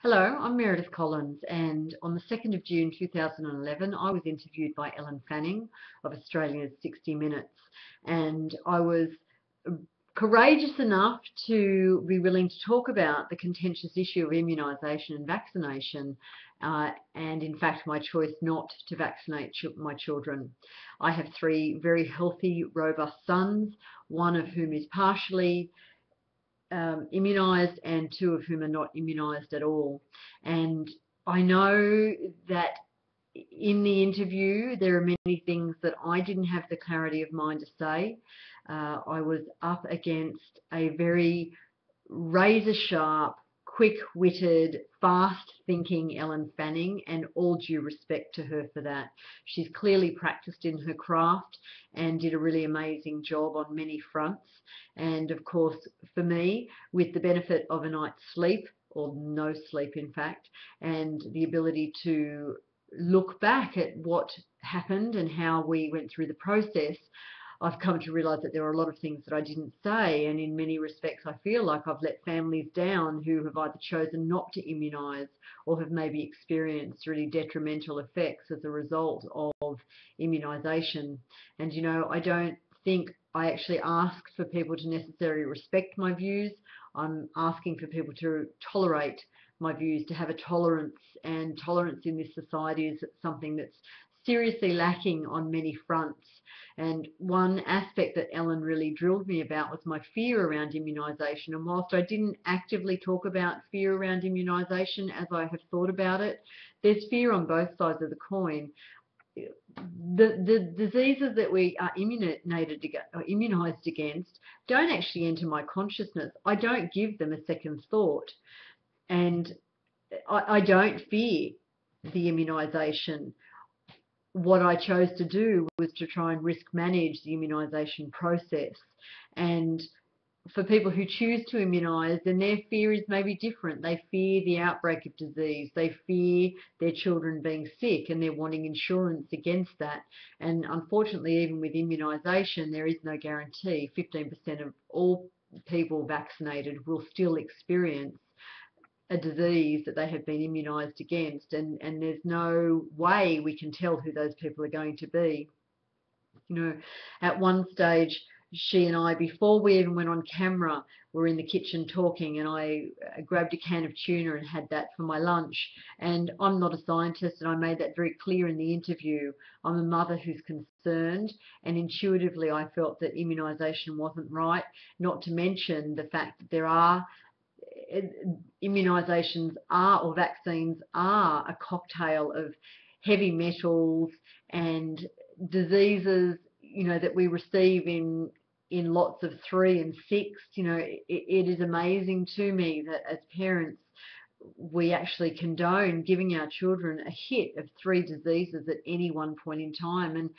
Hello, I'm Meredith Collins, and on the 2nd of June 2011, I was interviewed by Ellen Fanning of Australia's 60 Minutes, and I was courageous enough to be willing to talk about the contentious issue of immunisation and vaccination, and in fact my choice not to vaccinate my children. I have three very healthy, robust sons, one of whom is partially immunised and two of whom are not immunised at all. And I know that in the interview there are many things that I didn't have the clarity of mind to say. I was up against a very razor sharp, quick-witted, fast-thinking Ellen Fanning, and all due respect to her for that. She's clearly practiced in her craft and did a really amazing job on many fronts. And of course, for me, with the benefit of a night's sleep, or no sleep in fact, and the ability to look back at what happened and how we went through the process, I've come to realise that there are a lot of things that I didn't say, and in many respects I feel like I've let families down who have either chosen not to immunise or have maybe experienced really detrimental effects as a result of immunisation. And you know, I don't think I actually ask for people to necessarily respect my views. I'm asking for people to tolerate my views, to have a tolerance, and tolerance in this society is something that's seriously lacking on many fronts. And one aspect that Ellen really drilled me about was my fear around immunisation. And whilst I didn't actively talk about fear around immunisation as I have thought about it, there's fear on both sides of the coin. The diseases that we are immunised against don't actually enter my consciousness. I don't give them a second thought. And I don't fear the immunisation. What I chose to do was to try and risk manage the immunisation process. And for people who choose to immunise, then their fear is maybe different. They fear the outbreak of disease. They fear their children being sick, and they're wanting insurance against that. And unfortunately, even with immunisation, there is no guarantee. 15% of all people vaccinated will still experience a disease that they have been immunised against, and there's no way we can tell who those people are going to be. You know, at one stage, she and I, before we even went on camera, were in the kitchen talking, and I grabbed a can of tuna and had that for my lunch. And I'm not a scientist, and I made that very clear in the interview. I'm a mother who's concerned, and intuitively I felt that immunisation wasn't right, not to mention the fact that there are immunisations are, or vaccines are, a cocktail of heavy metals and diseases, you know, that we receive in lots of 3 and 6. You know, it is amazing to me that as parents we actually condone giving our children a hit of 3 diseases at any one point in time. And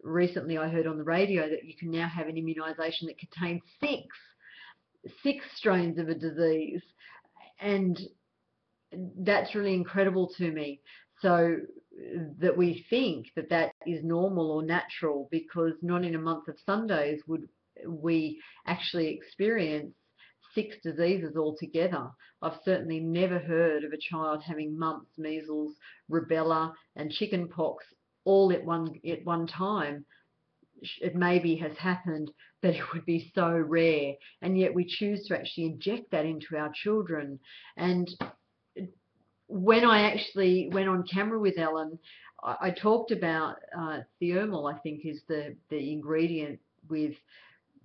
recently I heard on the radio that you can now have an immunisation that contains six strains of a disease, and that's really incredible to me. So that we think that that is normal or natural, because not in a month of Sundays would we actually experience 6 diseases altogether. I've certainly never heard of a child having mumps, measles, rubella and chickenpox all at one time. It maybe has happened, but it would be so rare, and yet we choose to actually inject that into our children. And when I actually went on camera with Ellen, I talked about thimerol, I think is the ingredient with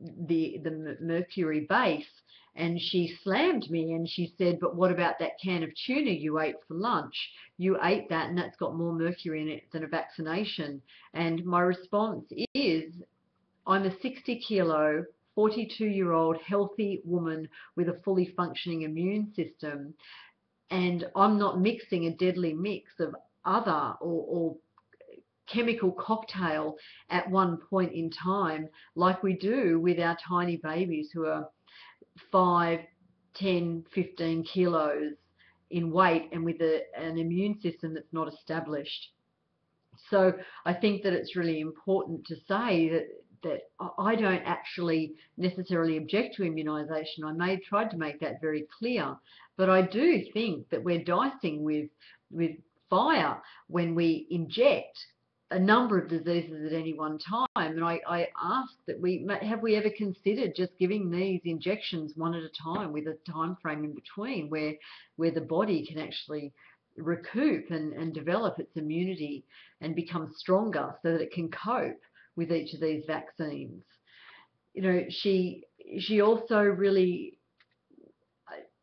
the mercury base, and she slammed me and she said, but what about that can of tuna you ate for lunch? You ate that and that's got more mercury in it than a vaccination. And my response is, I'm a 60-kilo, 42-year-old healthy woman with a fully functioning immune system, and I'm not mixing a deadly mix of other or chemical cocktail at one point in time like we do with our tiny babies who are 5, 10, 15 kilos in weight and with an immune system that's not established. So I think that it's really important to say that I don't actually necessarily object to immunisation. I tried to make that very clear, But I do think that we're dicing with fire when we inject a number of diseases at any one time. And I ask that have we ever considered just giving these injections one at a time with a time frame in between where the body can actually recoup and develop its immunity and become stronger so that it can cope with each of these vaccines. You know, she also really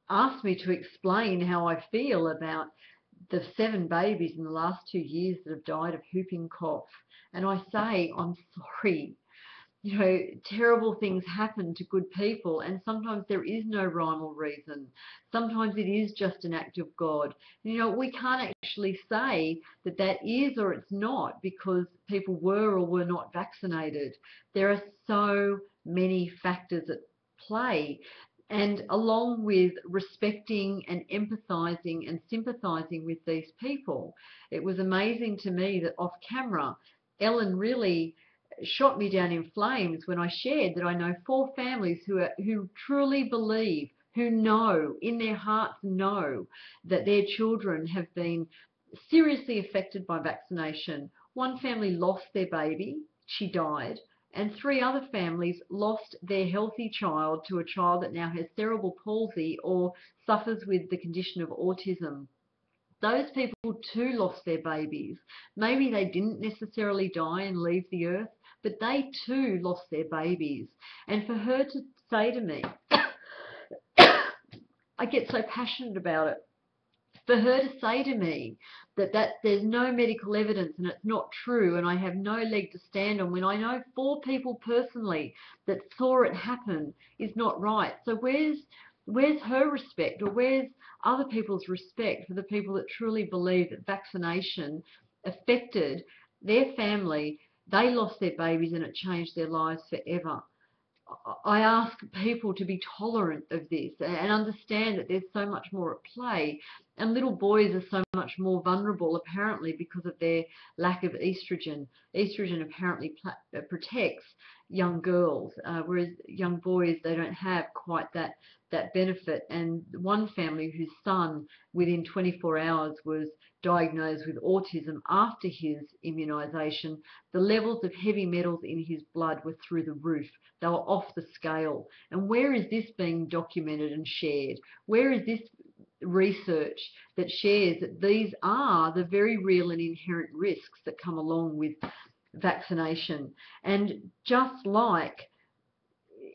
asked me to explain how I feel about the 7 babies in the last 2 years that have died of whooping cough. And I say, I'm sorry. You know, terrible things happen to good people, and sometimes there is no rhyme or reason. Sometimes it is just an act of God. You know, we can't actually say that that is or it's not because people were or were not vaccinated. There are so many factors at play. And along with respecting and empathizing and sympathizing with these people, it was amazing to me that off camera, Ellen really shot me down in flames when I shared that I know 4 families who truly believe, who know, in their hearts know that their children have been seriously affected by vaccination. One family lost their baby, she died, and 3 other families lost their healthy child to a child that now has cerebral palsy or suffers with the condition of autism. Those people too lost their babies. Maybe they didn't necessarily die and leave the earth, but they too lost their babies. And for her to say to me, I get so passionate about it, for her to say to me that there's no medical evidence and it's not true and I have no leg to stand on when I know 4 people personally that saw it happen is not right. So where's her respect, or where's other people's respect for the people that truly believe that vaccination affected their family, they lost their babies and it changed their lives forever? I ask people to be tolerant of this and understand that there's so much more at play. And little boys are so much more vulnerable, apparently, because of their lack of estrogen. Estrogen apparently protects young girls, whereas young boys, they don't have quite that benefit. And one family whose son, within 24 hours, was diagnosed with autism after his immunisation, the levels of heavy metals in his blood were through the roof. They were off the scale. And where is this being documented and shared? Where is this research that shares that these are the very real and inherent risks that come along with vaccination? And just like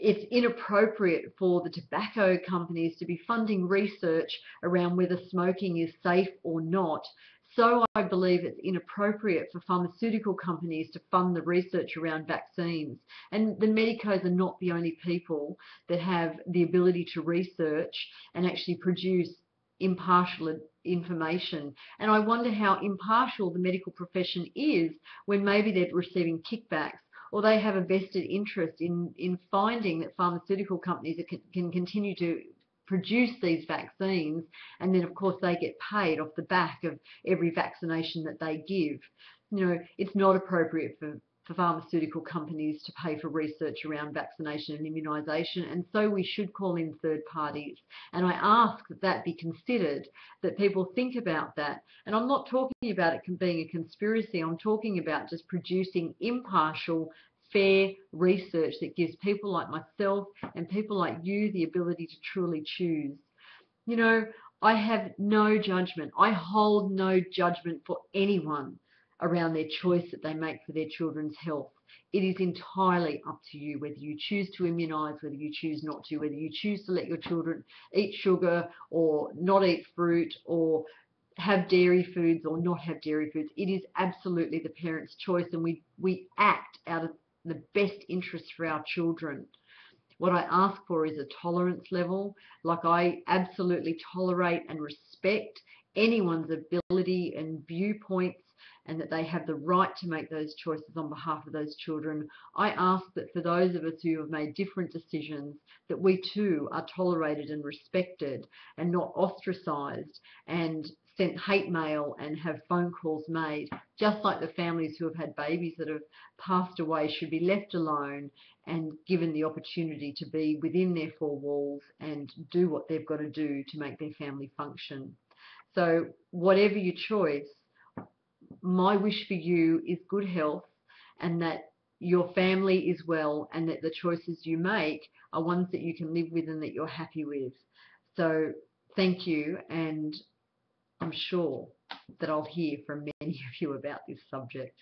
it's inappropriate for the tobacco companies to be funding research around whether smoking is safe or not, so I believe it's inappropriate for pharmaceutical companies to fund the research around vaccines. And the medicos are not the only people that have the ability to research and actually produce impartial information. And I wonder how impartial the medical profession is when maybe they're receiving kickbacks, or they have a vested interest in finding that pharmaceutical companies can continue to produce these vaccines, and then of course they get paid off the back of every vaccination that they give. You know, it's not appropriate for pharmaceutical companies to pay for research around vaccination and immunisation, and so we should call in third parties. And I ask that that be considered, that people think about that. And I'm not talking about it being a conspiracy, I'm talking about just producing impartial, fair research that gives people like myself and people like you the ability to truly choose. You know, I have no judgment. I hold no judgment for anyone around their choice that they make for their children's health. It is entirely up to you whether you choose to immunise, whether you choose not to, whether you choose to let your children eat sugar or not eat fruit, or have dairy foods or not have dairy foods. It is absolutely the parent's choice, and we act out of the best interest for our children. What I ask for is a tolerance level. Like, I absolutely tolerate and respect anyone's ability and viewpoints, and that they have the right to make those choices on behalf of those children. I ask that for those of us who have made different decisions, that we too are tolerated and respected and not ostracised and sent hate mail and have phone calls made, just like the families who have had babies that have passed away should be left alone and given the opportunity to be within their four walls and do what they've got to do to make their family function. So whatever your choice, my wish for you is good health, and that your family is well, and that the choices you make are ones that you can live with and that you're happy with. So thank you, and I'm sure that I'll hear from many of you about this subject.